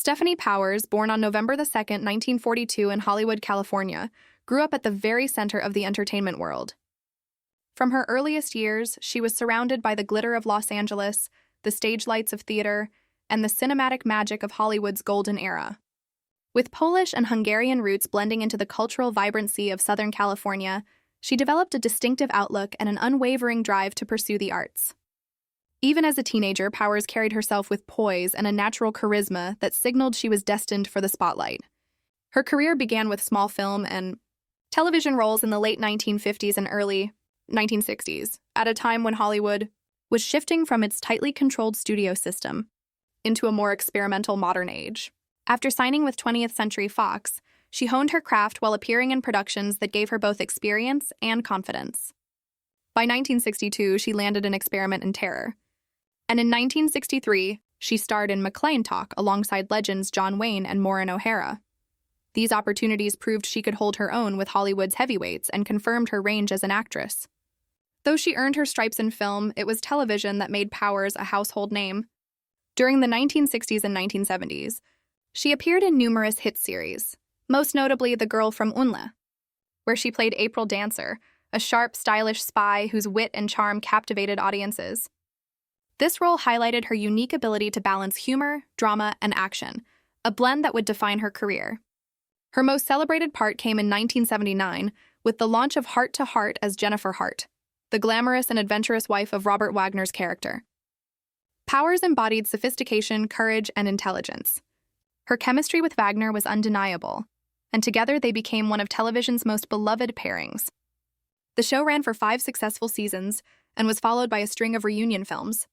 Stefanie Powers, born on November 2nd, 1942 in Hollywood, California, grew up at the very center of the entertainment world. From her earliest years, she was surrounded by the glitter of Los Angeles, the stage lights of theater, and the cinematic magic of Hollywood's golden era. With Polish and Hungarian roots blending into the cultural vibrancy of Southern California, she developed a distinctive outlook and an unwavering drive to pursue the arts. Even as a teenager, Powers carried herself with poise and a natural charisma that signaled she was destined for the spotlight. Her career began with small film and television roles in the late 1950s and early 1960s, at a time when Hollywood was shifting from its tightly controlled studio system into a more experimental modern age. After signing with 20th Century Fox, she honed her craft while appearing in productions that gave her both experience and confidence. By 1962, she landed an experiment in terror. And in 1963, she starred in McClane Talk alongside legends John Wayne and Maureen O'Hara. These opportunities proved she could hold her own with Hollywood's heavyweights and confirmed her range as an actress. Though she earned her stripes in film, it was television that made Powers a household name. During the 1960s and 1970s, she appeared in numerous hit series, most notably The Girl from Unle, where she played April Dancer, a sharp, stylish spy whose wit and charm captivated audiences. This role highlighted her unique ability to balance humor, drama, and action, a blend that would define her career. Her most celebrated part came in 1979 with the launch of Heart to Heart as Jennifer Hart, the glamorous and adventurous wife of Robert Wagner's character. Powers embodied sophistication, courage, and intelligence. Her chemistry with Wagner was undeniable, and together they became one of television's most beloved pairings. The show ran for 5 successful seasons and was followed by a string of reunion films.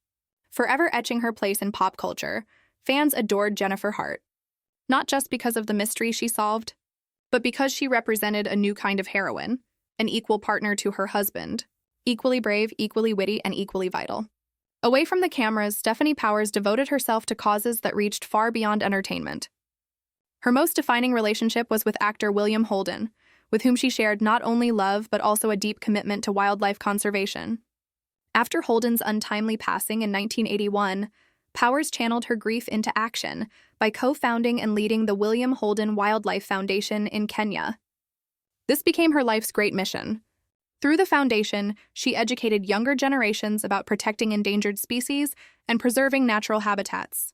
Forever etching her place in pop culture, fans adored Jennifer Hart, not just because of the mystery she solved, but because she represented a new kind of heroine, an equal partner to her husband, equally brave, equally witty, and equally vital. Away from the cameras, Stefanie Powers devoted herself to causes that reached far beyond entertainment. Her most defining relationship was with actor William Holden, with whom she shared not only love but also a deep commitment to wildlife conservation. After Holden's untimely passing in 1981, Powers channeled her grief into action by co-founding and leading the William Holden Wildlife Foundation in Kenya. This became her life's great mission. Through the foundation, she educated younger generations about protecting endangered species and preserving natural habitats.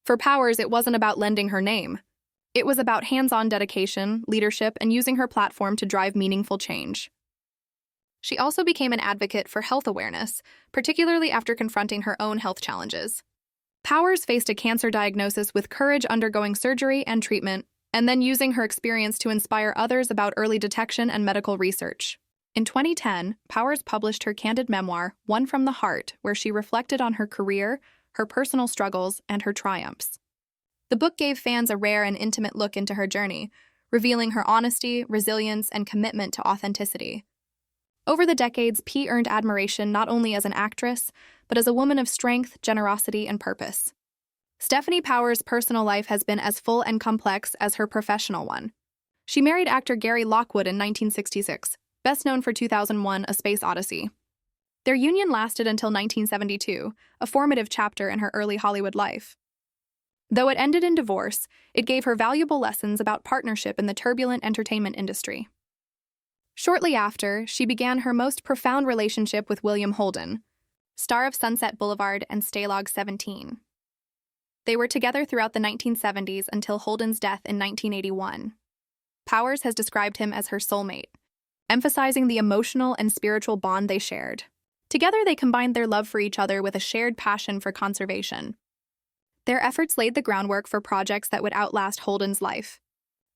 For Powers, it wasn't about lending her name. It was about hands-on dedication, leadership, and using her platform to drive meaningful change. She also became an advocate for health awareness, particularly after confronting her own health challenges. Powers faced a cancer diagnosis with courage, undergoing surgery and treatment, and then using her experience to inspire others about early detection and medical research. In 2010, Powers published her candid memoir, One from the Heart, where she reflected on her career, her personal struggles, and her triumphs. The book gave fans a rare and intimate look into her journey, revealing her honesty, resilience, and commitment to authenticity. Over the decades, P earned admiration not only as an actress, but as a woman of strength, generosity, and purpose. Stefanie Powers' personal life has been as full and complex as her professional one. She married actor Gary Lockwood in 1966, best known for 2001: A Space Odyssey. Their union lasted until 1972, a formative chapter in her early Hollywood life. Though it ended in divorce, it gave her valuable lessons about partnership in the turbulent entertainment industry. Shortly after, she began her most profound relationship with William Holden, star of Sunset Boulevard and Stalag 17. They were together throughout the 1970s until Holden's death in 1981. Powers has described him as her soulmate, emphasizing the emotional and spiritual bond they shared. Together, they combined their love for each other with a shared passion for conservation. Their efforts laid the groundwork for projects that would outlast Holden's life.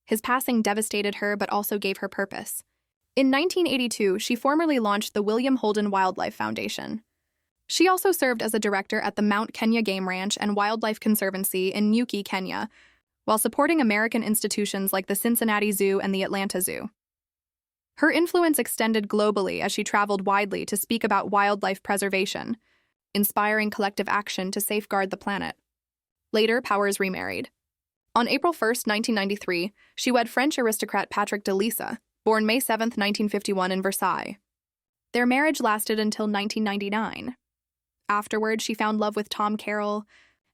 His passing devastated her but also gave her purpose. In 1982, she formally launched the William Holden Wildlife Foundation. She also served as a director at the Mount Kenya Game Ranch and Wildlife Conservancy in Nyuki, Kenya, while supporting American institutions like the Cincinnati Zoo and the Atlanta Zoo. Her influence extended globally as she traveled widely to speak about wildlife preservation, inspiring collective action to safeguard the planet. Later, Powers remarried. On April 1, 1993, she wed French aristocrat Patrick de Lissa, born May 7, 1951 in Versailles. Their marriage lasted until 1999. Afterward, she found love with Tom Carroll,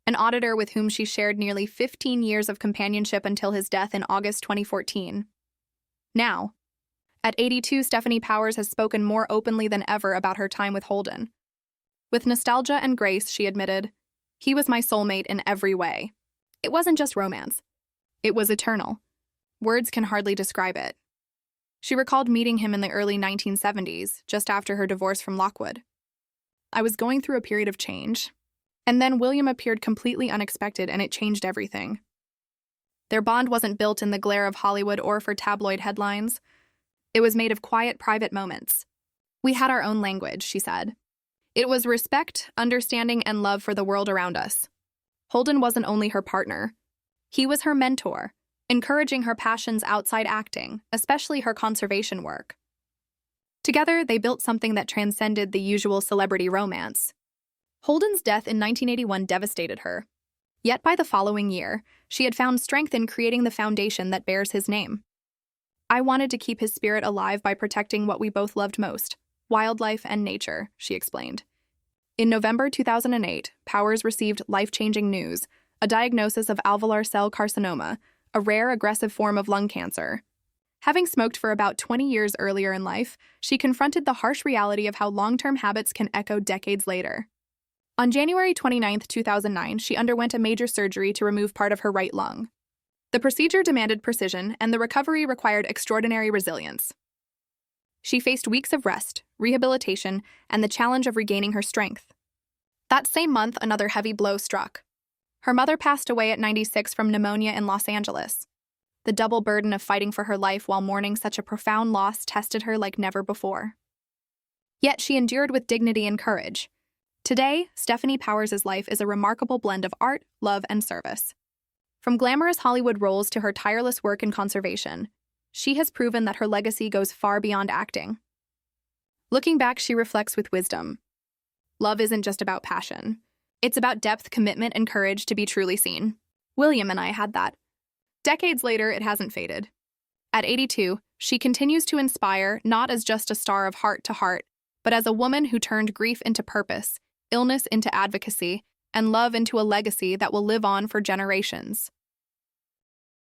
an auditor with whom she shared nearly 15 years of companionship until his death in August 2014. Now, at 82, Stefanie Powers has spoken more openly than ever about her time with Holden. With nostalgia and grace, she admitted, "He was my soulmate in every way. It wasn't just romance. It was eternal. Words can hardly describe it." She recalled meeting him in the early 1970s, just after her divorce from Lockwood. "I was going through a period of change. And then William appeared completely unexpected, and it changed everything." Their bond wasn't built in the glare of Hollywood or for tabloid headlines. It was made of quiet, private moments. "We had our own language," she said. "It was respect, understanding, and love for the world around us." Holden wasn't only her partner. He was her mentor, encouraging her passions outside acting, especially her conservation work. Together, they built something that transcended the usual celebrity romance. Holden's death in 1981 devastated her. Yet by the following year, she had found strength in creating the foundation that bears his name. "I wanted to keep his spirit alive by protecting what we both loved most, wildlife and nature," she explained. In November 2008, Powers received life-changing news, a diagnosis of alveolar cell carcinoma, a rare aggressive form of lung cancer. Having smoked for about 20 years earlier in life, she confronted the harsh reality of how long-term habits can echo decades later. On January 29, 2009, she underwent a major surgery to remove part of her right lung. The procedure demanded precision, and the recovery required extraordinary resilience. She faced weeks of rest, rehabilitation, and the challenge of regaining her strength. That same month, another heavy blow struck. Her mother passed away at 96 from pneumonia in Los Angeles. The double burden of fighting for her life while mourning such a profound loss tested her like never before. Yet she endured with dignity and courage. Today, Stefanie Powers' life is a remarkable blend of art, love, and service. From glamorous Hollywood roles to her tireless work in conservation, she has proven that her legacy goes far beyond acting. Looking back, she reflects with wisdom. Love isn't just about passion. It's about depth, commitment, and courage to be truly seen. William and I had that. Decades later, it hasn't faded. At 82, she continues to inspire not as just a star of heart to heart, but as a woman who turned grief into purpose, illness into advocacy, and love into a legacy that will live on for generations.